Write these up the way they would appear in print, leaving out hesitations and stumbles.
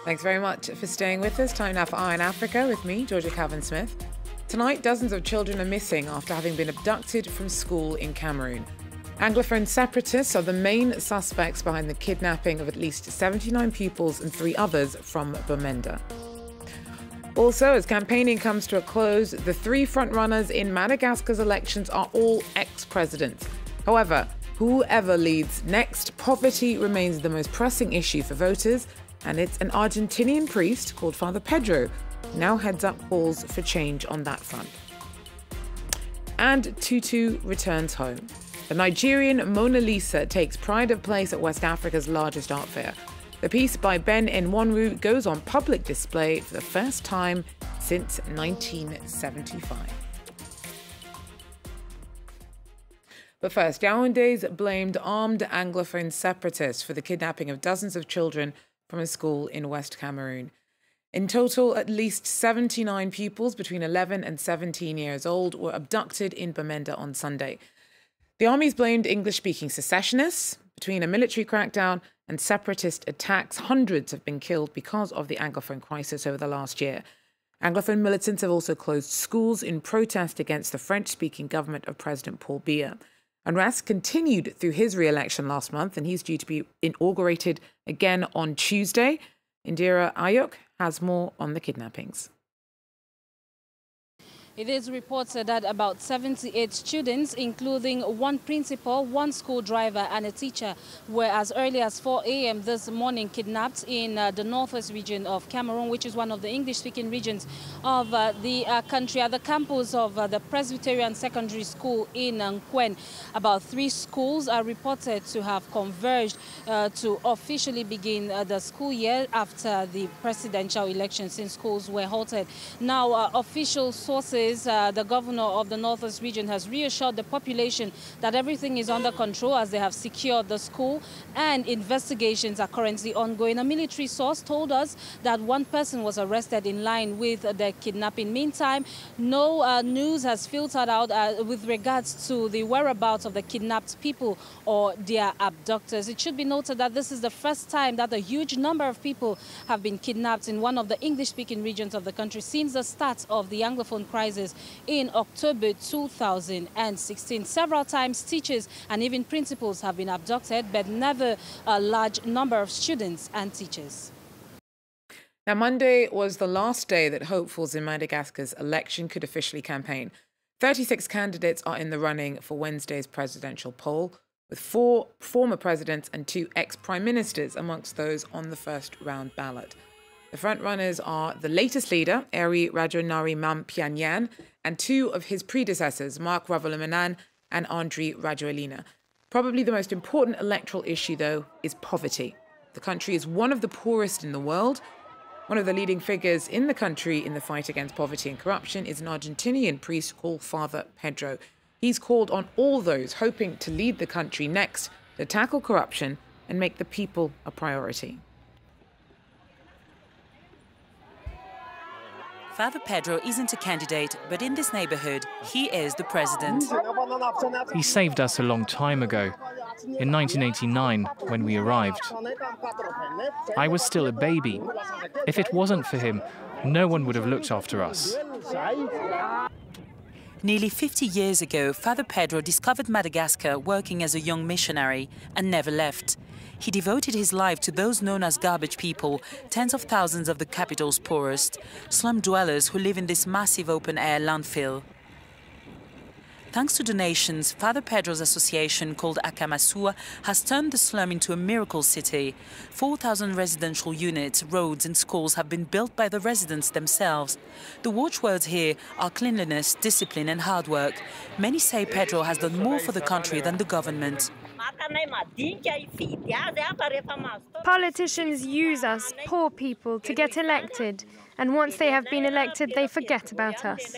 Thanks very much for staying with us. Time now for Eye on Africa with me, Georgia Calvin-Smith. Tonight, dozens of children are missing after having been abducted from school in Cameroon. Anglophone separatists are the main suspects behind the kidnapping of at least 79 pupils and 3 others from Bamenda. Also, as campaigning comes to a close, the 3 frontrunners in Madagascar's elections are all ex-presidents. However, whoever leads next, poverty remains the most pressing issue for voters, and it's an Argentinian priest called Father Pedro who now heads up calls for change on that front. And Tutu returns home. The Nigerian Mona Lisa takes pride of place at West Africa's largest art fair. The piece by Ben Nwanru goes on public display for the first time since 1975. But first, Yaoundé's blamed armed Anglophone separatists for the kidnapping of dozens of children from a school in West Cameroon. In total, at least 79 pupils between 11 and 17 years old were abducted in Bamenda on Sunday. The army's blamed English-speaking secessionists. Between a military crackdown and separatist attacks, hundreds have been killed because of the Anglophone crisis over the last year. Anglophone militants have also closed schools in protest against the French-speaking government of President Paul Biya. Unrest continued through his re-election last month, and he's due to be inaugurated again on Tuesday. Indira Ayuk has more on the kidnappings. It is reported that about 78 students, including 1 principal, 1 school driver and a teacher, were as early as 4 a.m. this morning kidnapped in the northwest region of Cameroon, which is one of the English-speaking regions of the country, at the campus of the Presbyterian Secondary School in Nkwen. About 3 schools are reported to have converged to officially begin the school year after the presidential election, since schools were halted. Now, official sources, the governor of the Northwest region has reassured the population that everything is under control as they have secured the school and investigations are currently ongoing. A military source told us that 1 person was arrested in line with the kidnapping. Meantime, no news has filtered out with regards to the whereabouts of the kidnapped people or their abductors. It should be noted that this is the first time that a huge number of people have been kidnapped in one of the English-speaking regions of the country since the start of the Anglophone crisis in October 2016. Several times teachers and even principals have been abducted, but never a large number of students and teachers. Now, Monday was the last day that hopefuls in Madagascar's election could officially campaign. 36 candidates are in the running for Wednesday's presidential poll, with 4 former presidents and 2 ex-prime ministers amongst those on the first-round ballot. The frontrunners are the latest leader, Eri Rajoelinarimampianyan, and 2 of his predecessors, Marc Ravalomanan and Andry Rajoelina. Probably the most important electoral issue, though, is poverty. The country is one of the poorest in the world. One of the leading figures in the country in the fight against poverty and corruption is an Argentinian priest called Father Pedro. He's called on all those hoping to lead the country next to tackle corruption and make the people a priority. Father Pedro isn't a candidate, but in this neighborhood, he is the president. He saved us a long time ago, in 1989, when we arrived. I was still a baby. If it wasn't for him, no one would have looked after us. Nearly 50 years ago, Father Pedro discovered Madagascar working as a young missionary and never left. He devoted his life to those known as garbage people, tens of thousands of the capital's poorest, slum dwellers who live in this massive open-air landfill. Thanks to donations, Father Pedro's association, called Akamasua, has turned the slum into a miracle city. 4,000 residential units, roads and schools have been built by the residents themselves. The watchwords here are cleanliness, discipline and hard work. Many say Pedro has done more for the country than the government. Politicians use us, poor people, to get elected, and once they have been elected, they forget about us.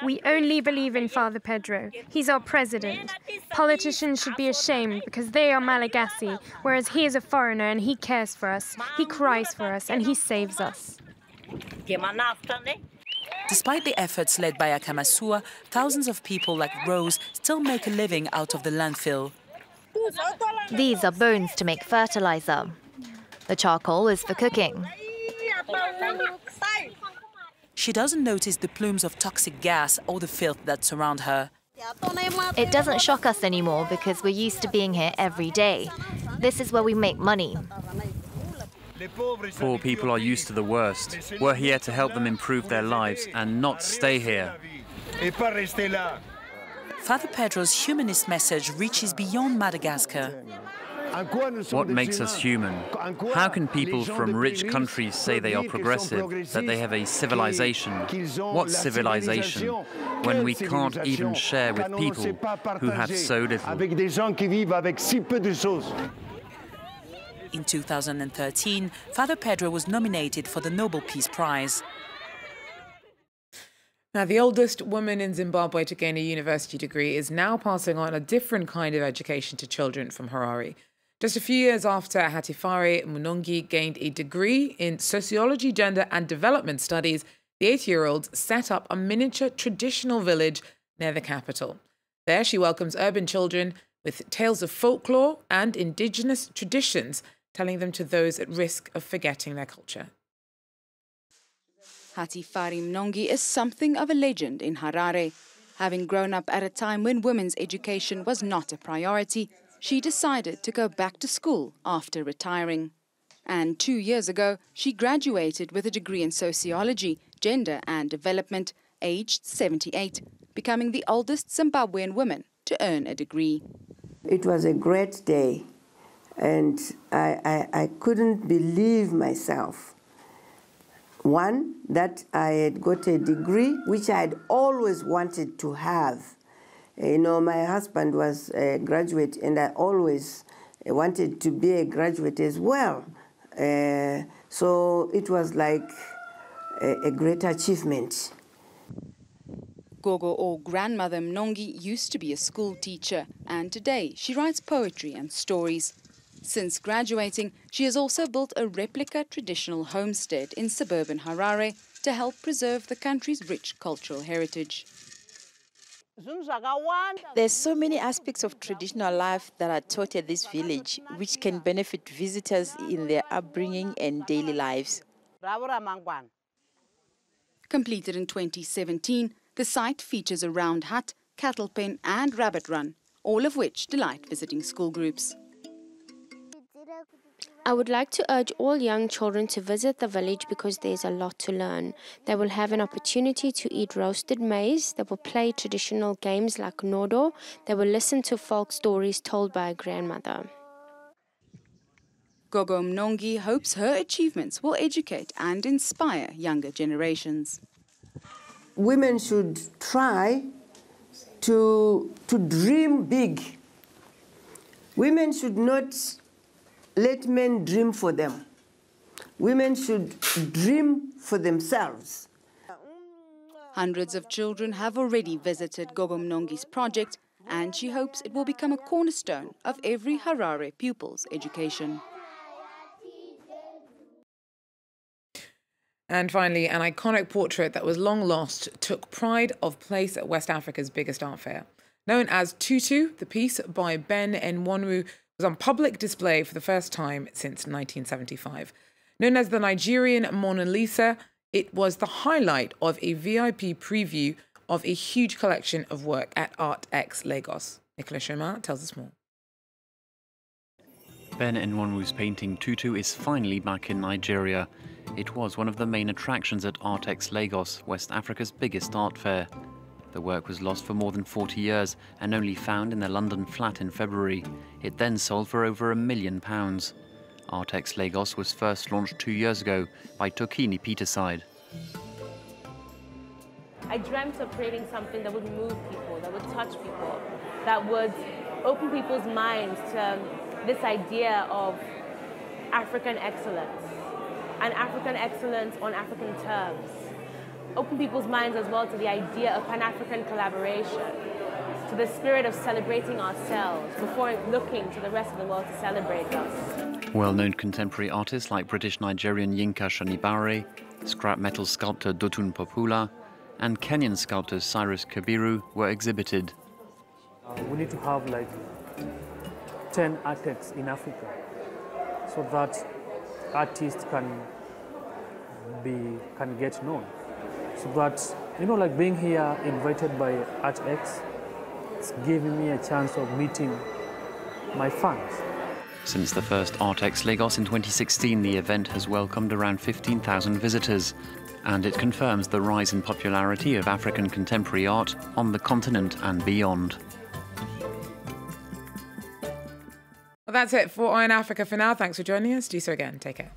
We only believe in Father Pedro. He's our president. Politicians should be ashamed because they are Malagasy, whereas he is a foreigner and he cares for us, he cries for us, and he saves us. Despite the efforts led by Akamasua, thousands of people like Rose still make a living out of the landfill. These are bones to make fertilizer. The charcoal is for cooking. She doesn't notice the plumes of toxic gas or the filth that surround her. It doesn't shock us anymore because we're used to being here every day. This is where we make money. Poor people are used to the worst. We're here to help them improve their lives and not stay here. Father Pedro's humanist message reaches beyond Madagascar. What makes us human? How can people from rich countries say they are progressive, that they have a civilization? What civilization, when we can't even share with people who have so little? In 2013, Father Pedro was nominated for the Nobel Peace Prize. Now, the oldest woman in Zimbabwe to gain a university degree is now passing on a different kind of education to children from Harare. Just a few years after Hatifare Munongi gained a degree in sociology, gender and development studies, the 80-year-old set up a miniature traditional village near the capital. There she welcomes urban children with tales of folklore and indigenous traditions, telling them to those at risk of forgetting their culture. Hatifare Munongi is something of a legend in Harare. Having grown up at a time when women's education was not a priority, she decided to go back to school after retiring. And 2 years ago, she graduated with a degree in sociology, gender and development, aged 78, becoming the oldest Zimbabwean woman to earn a degree. It was a great day, and I couldn't believe myself. One, that I had got a degree, which I had always wanted to have. You know, my husband was a graduate, and I always wanted to be a graduate as well. So it was like a great achievement. Gogo, or grandmother Munongi, used to be a school teacher, and today she writes poetry and stories. Since graduating, she has also built a replica traditional homestead in suburban Harare to help preserve the country's rich cultural heritage. There's so many aspects of traditional life that are taught at this village, which can benefit visitors in their upbringing and daily lives. Completed in 2017, the site features a round hut, cattle pen and rabbit run, all of which delight visiting school groups. I would like to urge all young children to visit the village because there's a lot to learn. They will have an opportunity to eat roasted maize, they will play traditional games like nodo, they will listen to folk stories told by a grandmother. Gogo Munongi hopes her achievements will educate and inspire younger generations. Women should try to dream big. Women should not let men dream for them. Women should dream for themselves. Hundreds of children have already visited Gogo Munongi's project, and she hopes it will become a cornerstone of every Harare pupil's education. And finally, an iconic portrait that was long lost took pride of place at West Africa's biggest art fair. Known as Tutu, the piece by Ben Nwanwu was on public display for the first time since 1975. Known as the Nigerian Mona Lisa, it was the highlight of a VIP preview of a huge collection of work at ArtX Lagos. Nicolas Chomar tells us more. Ben Nwanwu's painting Tutu is finally back in Nigeria. It was one of the main attractions at ArtX Lagos, West Africa's biggest art fair. The work was lost for more than 40 years and only found in their London flat in February. It then sold for over £1 million. ArtX Lagos was first launched 2 years ago by Tokini Peterside. I dreamt of creating something that would move people, that would touch people, that would open people's minds to this idea of African excellence, and African excellence on African terms. Open people's minds as well to the idea of Pan-African collaboration, to the spirit of celebrating ourselves before looking to the rest of the world to celebrate us. Well-known contemporary artists like British-Nigerian Yinka Shanibare, scrap metal sculptor Dotun Popula, and Kenyan sculptor Cyrus Kabiru were exhibited. We need to have like 10 architects in Africa so that artists can get known. So, but like being here, invited by ArtX, it's giving me a chance of meeting my fans. Since the first ArtX Lagos in 2016, the event has welcomed around 15,000 visitors, and it confirms the rise in popularity of African contemporary art on the continent and beyond. Well, that's it for Eye on Africa for now. Thanks for joining us. Do so again. Take care.